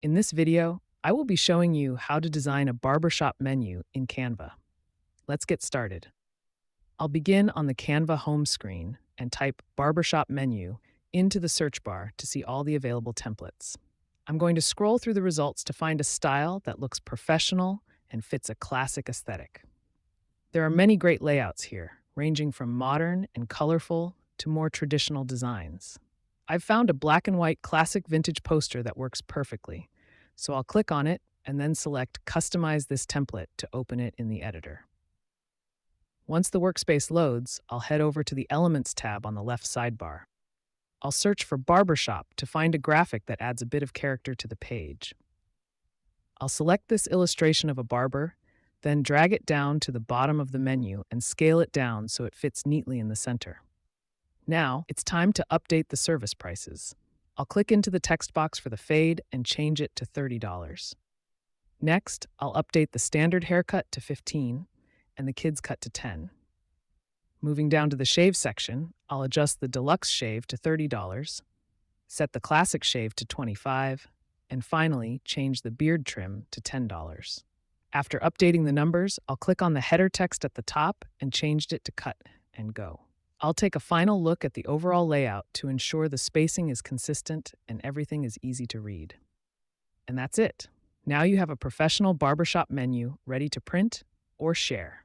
In this video, I will be showing you how to design a barbershop menu in Canva. Let's get started. I'll begin on the Canva home screen and type barbershop menu into the search bar to see all the available templates. I'm going to scroll through the results to find a style that looks professional and fits a classic aesthetic. There are many great layouts here, ranging from modern and colorful to more traditional designs. I've found a black and white classic vintage poster that works perfectly, so I'll click on it and then select Customize this template to open it in the editor. Once the workspace loads, I'll head over to the Elements tab on the left sidebar. I'll search for Barbershop to find a graphic that adds a bit of character to the page. I'll select this illustration of a barber, then drag it down to the bottom of the menu and scale it down so it fits neatly in the center. Now, it's time to update the service prices. I'll click into the text box for the fade and change it to $30. Next, I'll update the standard haircut to $15 and the kids cut to $10. Moving down to the shave section, I'll adjust the deluxe shave to $30, set the classic shave to $25, and finally change the beard trim to $10. After updating the numbers, I'll click on the header text at the top and changed it to cut and go. I'll take a final look at the overall layout to ensure the spacing is consistent and everything is easy to read. And that's it. Now you have a professional barbershop menu ready to print or share.